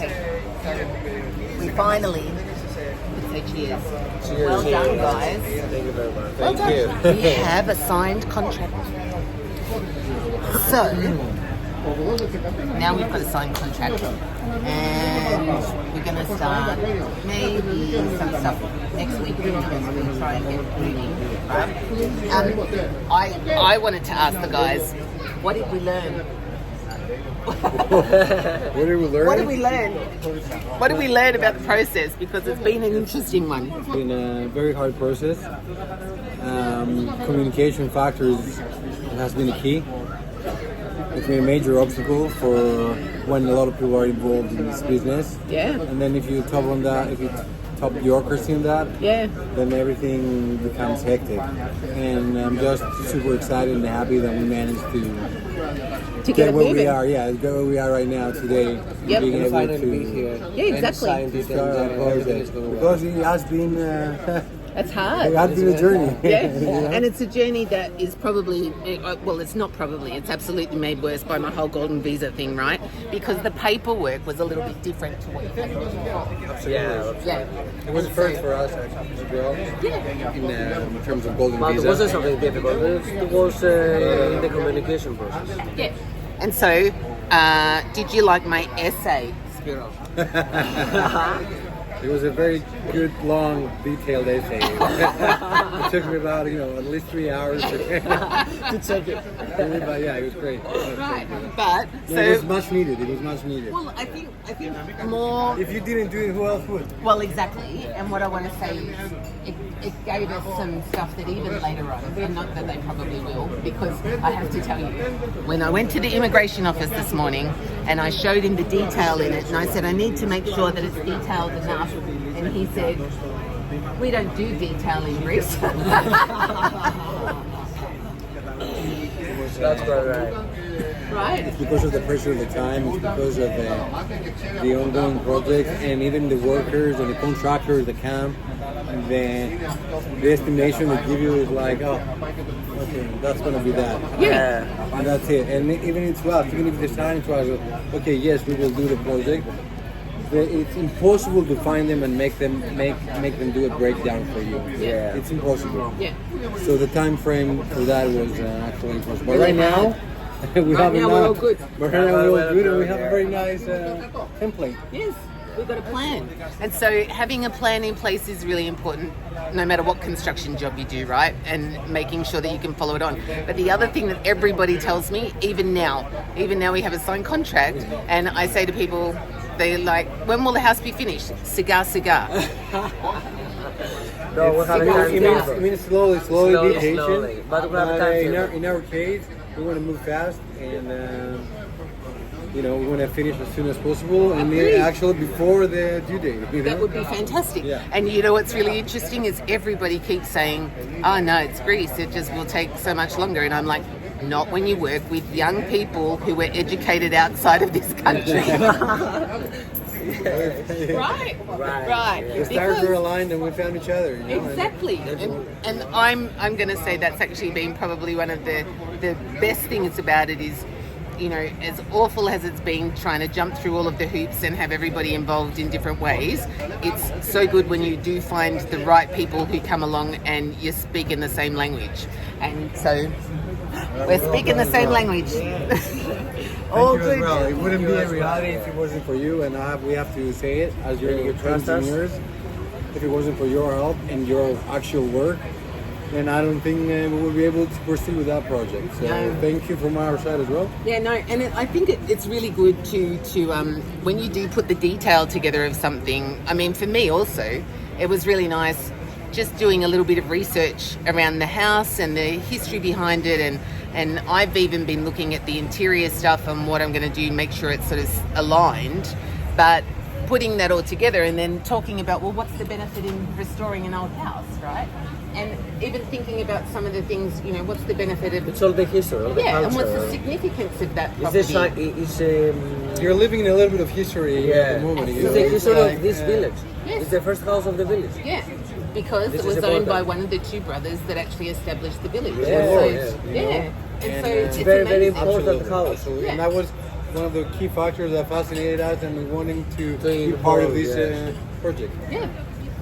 Okay, so we finally say cheers. Well done, guys. Thank you very much. Well done. We have a signed contract. So now we've got a signed contract, and we're going to start maybe some stuff next week. We'll try and get moving. Right? I wanted to ask the guys, what did we learn? What did we learn? What did we learn? What did we learn about the process? Because it's been an interesting one. It's been a very hard process. Communication factors has been a key. It's been a major obstacle for when a lot of people are involved in this business. Yeah. And then if you top on that, if you top bureaucracy on that, Yeah. then everything becomes hectic. And I'm just super excited and happy that we managed to get where moving. we are. Yeah, get where we are right now today. Yep. Being able Finally to be here. Yeah, exactly. And sign start our and everything is project going well. because it has been It's hard. it has been a journey. Yeah, You know? and it's a journey that is probably, well, it's not probably, it's absolutely made worse by my whole golden visa thing, right? Because the paperwork was a little bit different to what you had before. Yeah. Yeah. It was a first for us actually as well. Yeah. In terms of golden But it visa. wasn't something difficult. It was in the communication process. Yeah. And so, did you like my essay, Spiros? It was a very good, long, detailed essay. It took me about, at least 3 hours to check it. But yeah, it was great. Right. But, No, so... it was much needed. It was much needed. Well, I think more... If you didn't do it, who else would? Well, exactly. And what I want to say is it gave us some stuff that even later on, and not that they probably will, because I have to tell you, when I went to the immigration office this morning and I showed him the detail in it, and I said, I need to make sure that it's detailed enough. And he said, we don't do detail in Greece. That's quite right. Right? It's because of the pressure of the time, it's because of the ongoing project, and even the workers and the contractors that come, the estimation they give you is like, oh, okay, that's going to be that. Yeah. And that's it. And even if they sign to us, okay, yes, we will do the project, it's impossible to find them and make them do a breakdown for you. Yeah. It's impossible. Yeah. So the time frame for that was actually impossible. But right now, we Right have now enough. we're all good. But right now we're all good, and we have a very nice template. Yes, we've got a plan. And so having a plan in place is really important, no matter what construction job you do, right? And making sure that you can follow it on. But the other thing that everybody tells me, even now we have a signed contract, and I say to people, they're like, when will the house be finished? Cigar. No, we have It means slowly, be patient. slowly. But we have time. In our case, we want to move fast, and we want to finish as soon as possible, and actually before the due date. That would be fantastic. Yeah. And you know what's really interesting is everybody keeps saying, oh no, it's Greece, it just will take so much longer. And I'm like, not when you work with young people who were educated outside of this country. Right. The stars were aligned, and we found each other. Exactly. And I'm going to say that's actually been probably one of the best things about it is, as awful as it's been trying to jump through all of the hoops and have everybody involved in different ways, it's so good when you do find the right people who come along and you speak in the same language. And so we're speaking the same language. All good. Well, it wouldn't be a reality if it wasn't for you, and we have to say it as your engineers. If it wasn't for your help and your actual work, then I don't think we will be able to proceed with that project. So thank you from our side as well. Yeah, no, and I think it's really good to when you do put the detail together of something. I mean, for me also, it was really nice just doing a little bit of research around the house and the history behind it, and I've even been looking at the interior stuff and what I'm going to do, make sure it's sort of aligned, but putting that all together and then talking about, well, what's the benefit in restoring an old house, right? And even thinking about some of the things, what's the benefit of... It's all the history, all the culture. and what's the significance of that property? You're living in a little bit of history at the moment. It's the history of this Yes. village. It's the first house of the village. Yeah, because This it was is owned by important. one of the two brothers that actually established the village. Yeah, And so, yeah. And so And, it's very, very amazing. important Absolutely. house. Absolutely. Yeah. And that was one of the key factors that fascinated us and wanting to be involved, part of this yes. project. Yeah,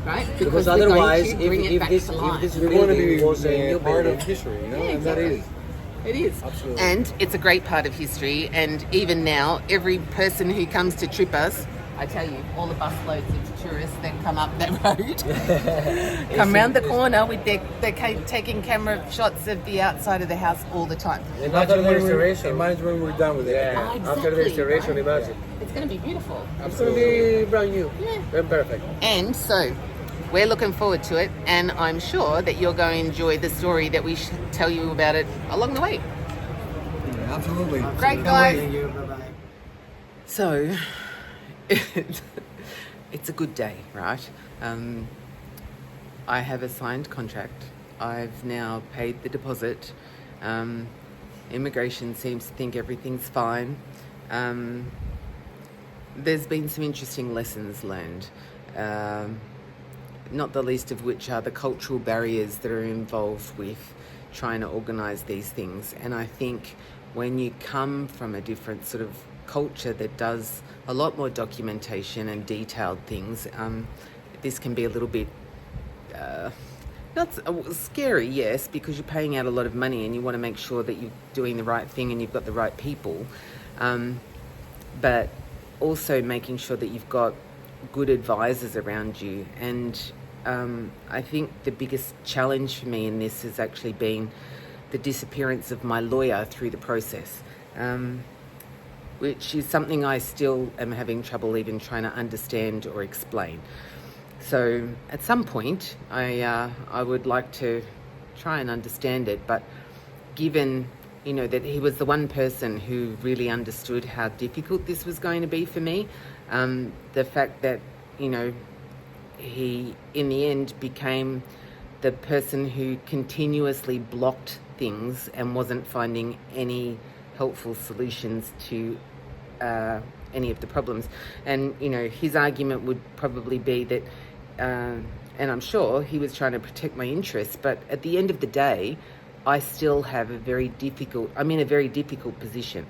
right. Because we're going otherwise, to bring it if back this to life. building We want to be was a new part building, of history, you know, Yeah, and that exactly. is. It is. Absolutely. And it's a great part of history. And even now, every person who comes to trip us, I tell you, all the busloads of tourists that come up that road, come round the corner with they're taking camera shots of the outside of the house all the time. and after the restoration, Imagine when we're done with it. yeah, Oh, after the exactly, restoration, right? imagine. It's going to be beautiful. It's going to be brand new Yeah. and perfect. And so, we're looking forward to it, and I'm sure that you're going to enjoy the story that we should tell you about it along the way. Yeah, absolutely. Great, guys. Thank you. Bye-bye. So, it's a good day, right? I have a signed contract. I've now paid the deposit. Immigration seems to think everything's fine. There's been some interesting lessons learned, not the least of which are the cultural barriers that are involved with trying to organise these things. And I think when you come from a different sort of culture that does a lot more documentation and detailed things, this can be a little bit not scary, yes, because you're paying out a lot of money and you want to make sure that you're doing the right thing and you've got the right people, but also making sure that you've got good advisors around you. And I think the biggest challenge for me in this has actually been the disappearance of my lawyer through the process, which is something I still am having trouble even trying to understand or explain. So at some point, I would like to try and understand it, but given, you know, that he was the one person who really understood how difficult this was going to be for me, the fact that, you know, he in the end became the person who continuously blocked things and wasn't finding any helpful solutions to any of the problems. And, you know, his argument would probably be that, and I'm sure he was trying to protect my interests, but at the end of the day, I still have I'm in a very difficult position.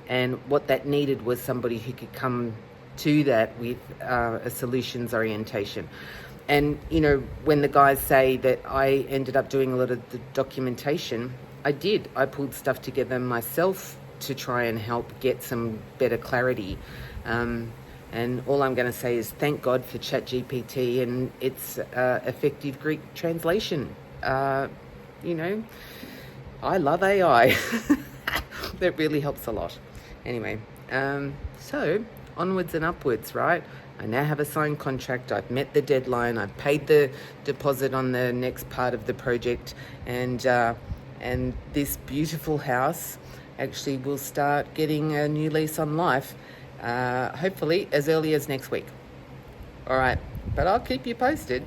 And what that needed was somebody who could come to that with a solutions orientation. And, you know, when the guys say that I ended up doing a lot of the documentation, I did. I pulled stuff together myself to try and help get some better clarity. And all I'm going to say is thank God for ChatGPT and its effective Greek translation. You know, I love AI. That really helps a lot. Anyway, so onwards and upwards, right? I now have a signed contract. I've met the deadline. I've paid the deposit on the next part of the project, and this beautiful house actually will start getting a new lease on life, hopefully as early as next week. All right, but I'll keep you posted.